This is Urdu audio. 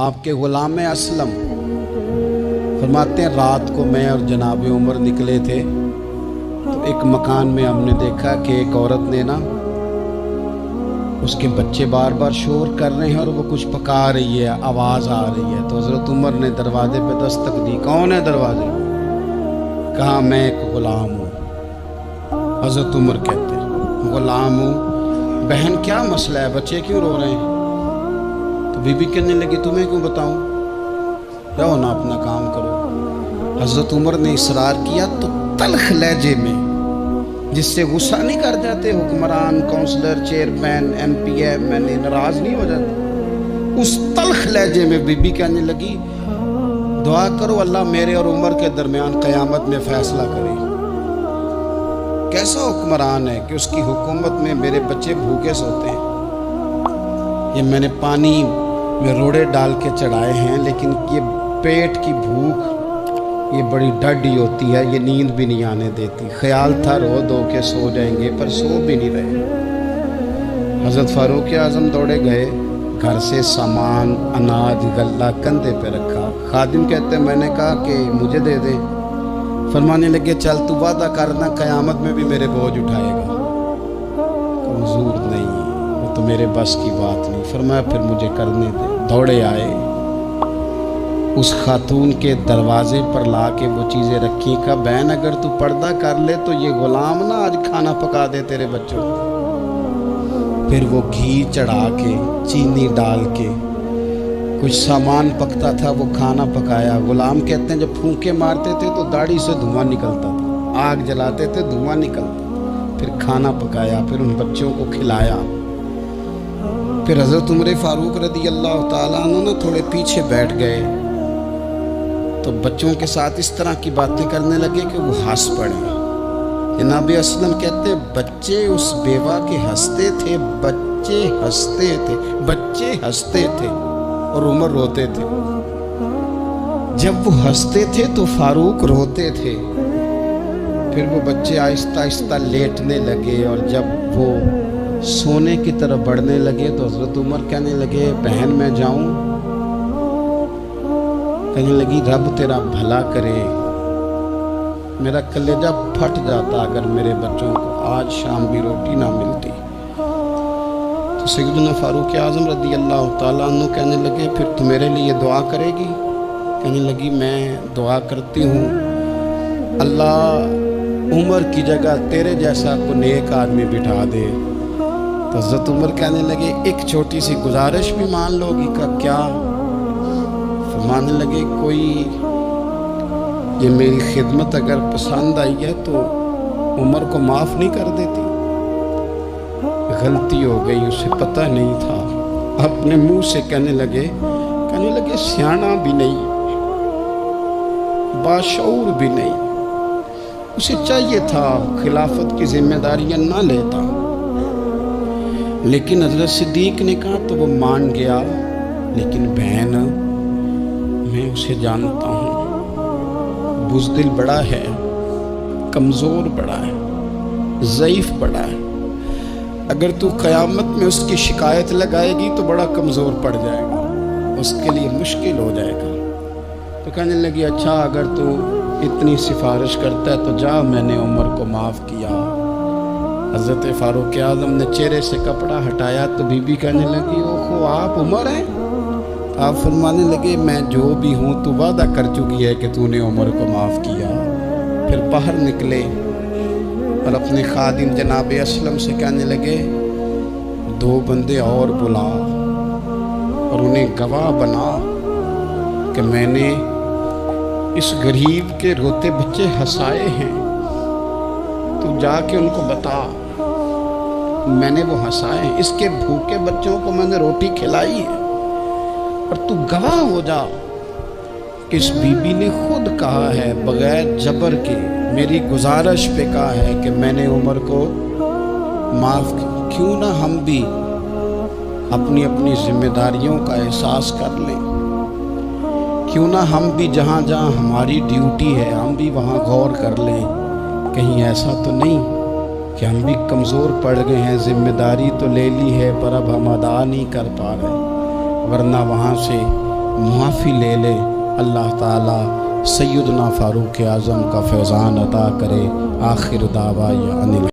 آپ کے غلام اسلم فرماتے ہیں رات کو میں اور جناب عمر نکلے تھے تو ایک مکان میں ہم نے دیکھا کہ ایک عورت نے نا اس کے بچے بار بار شور کر رہے ہیں اور وہ کچھ پکا رہی ہے، آواز آ رہی ہے۔ تو حضرت عمر نے دروازے پہ دستک دی، کون ہے دروازے؟ کہا میں ایک غلام ہوں۔ حضرت عمر کہتے ہیں غلام ہوں، بہن کیا مسئلہ ہے، بچے کیوں رو رہے ہیں؟ تو بی بی کہنے لگی تمہیں کیوں بتاؤں، جاؤ نا اپنا کام کرو۔ حضرت عمر نے اصرار کیا تو تلخ لہجے میں، جس سے غصہ نہیں کر جاتے حکمران، councillor, chairman, M P M L A ناراض نہیں ہو جاتے، اس تلخ لہجے میں بی بی کہنے لگی دعا کرو اللہ میرے اور عمر کے درمیان قیامت میں فیصلہ کرے۔ کیسا حکمران ہے کہ اس کی حکومت میں میرے بچے بھوکے سوتے ہیں، یہ میں نے پانی میں روڑے ڈال کے چڑھائے ہیں، لیکن یہ پیٹ کی بھوک یہ بڑی ڈڈی ہوتی ہے، یہ نیند بھی نہیں آنے دیتی۔ خیال تھا رو دو کے سو جائیں گے پر سو بھی نہیں رہے۔ حضرت فاروق اعظم دوڑے گئے، گھر سے سامان، اناج، غلہ کندھے پہ رکھا۔ خادم کہتے ہیں میں نے کہا کہ مجھے دے دے، فرمانے لگے چل تو وعدہ کرنا قیامت میں بھی میرے بوجھ اٹھائے گا۔ حضور نہیں، وہ تو میرے بس کی بات نہیں۔ فرمایا پھر مجھے کرنے دے۔ دوڑے آئے، اس خاتون کے دروازے پر لا کے وہ چیزیں رکھی، کہا بہن اگر تو پردہ کر لے تو یہ غلام نہ آج کھانا پکا دے تیرے بچوں کو۔ پھر وہ گھی چڑھا کے، چینی ڈال کے، کچھ سامان پکتا تھا وہ کھانا پکایا۔ غلام کہتے ہیں جب پھونکے مارتے تھے تو داڑھی سے دھواں نکلتا تھا، آگ جلاتے تھے دھواں نکلتا، پھر کھانا پکایا، پھر ان بچوں کو کھلایا۔ پھر حضرت عمر فاروق رضی اللہ تعالیٰ عنہ نے تھوڑے پیچھے بیٹھ گئے تو بچوں کے ساتھ اس طرح کی باتیں کرنے لگے کہ وہ ہنس پڑے۔ جناب اسلم کہتے ہیں بچے اس بیوہ کے ہنستے تھے، بچے ہنستے تھے اور عمر روتے تھے۔ جب وہ ہنستے تھے تو فاروق روتے تھے۔ پھر وہ بچے آہستہ آہستہ لیٹنے لگے اور جب وہ سونے کی طرف بڑھنے لگے تو حضرت عمر کہنے لگے بہن میں جاؤں؟ کہنے لگی رب تیرا بھلا کرے، میرا کلیجہ پھٹ جاتا اگر میرے بچوں کو آج شام بھی روٹی نہ ملتی۔ تو سیدنا فاروق اعظم رضی اللہ تعالیٰ عنہ کہنے لگے پھر تو میرے لیے دعا کرے گی؟ کہنے لگی میں دعا کرتی ہوں اللہ عمر کی جگہ تیرے جیسا کو نیک آدمی بٹھا دے۔ تو حضرت عمر کہنے لگے ایک چھوٹی سی گزارش بھی مان لو گی؟ کا کیا؟ فرمانے لگے کوئی یہ میری خدمت اگر پسند آئی ہے تو عمر کو معاف نہیں کر دیتی؟ غلطی ہو گئی، اسے پتہ نہیں تھا۔ اپنے منہ سے کہنے لگے سیاںا بھی نہیں، باشعور بھی نہیں، اسے چاہیے تھا خلافت کی ذمہ داریاں نہ لیتا۔ لیکن حضرت صدیق نے کہا تو وہ مان گیا، لیکن بہن میں اسے جانتا ہوں، بزدل بڑا ہے، کمزور بڑا ہے، ضعیف بڑا ہے، اگر تو قیامت میں اس کی شکایت لگائے گی تو بڑا کمزور پڑ جائے گا، اس کے لیے مشکل ہو جائے گا۔ تو کہنے لگی اچھا اگر تو اتنی سفارش کرتا ہے تو جا، میں نے عمر کو معاف کیا۔ حضرت فاروق اعظم نے چہرے سے کپڑا ہٹایا تو بی بی کہنے لگی اوہو آپ عمر ہیں؟ آپ فرمانے لگے میں جو بھی ہوں تو وعدہ کر چکی ہے کہ تو نے عمر کو معاف کیا۔ پھر باہر نکلے اور اپنے خادم جناب اسلم سے کہنے لگے 2 بندے اور بلا اور انہیں گواہ بنا کہ میں نے اس غریب کے روتے بچے ہنسائے ہیں، تو جا کے ان کو بتا میں نے وہ ہنسائے ہیں، اس کے بھوکے بچوں کو میں نے روٹی کھلائی ہے، اور تو گواہ ہو جا کہ اس بی بی نے خود کہا ہے بغیر جبر کے، میری گزارش پہ کہا ہے کہ میں نے عمر کو معاف کیا۔ کیوں نہ ہم بھی اپنی اپنی ذمہ داریوں کا احساس کر لیں، کیوں نہ ہم بھی جہاں جہاں ہماری ڈیوٹی ہے ہم بھی وہاں غور کر لیں، کہیں ایسا تو نہیں کہ ہم بھی کمزور پڑ گئے ہیں، ذمہ داری تو لے لی ہے پر اب ہم ادا نہیں کر پا رہے۔ ورنہ وہاں سے معافی لے لے۔ اللہ تعالیٰ سیدنا فاروق اعظم کا فیضان عطا کرے۔ آخر دعویٰ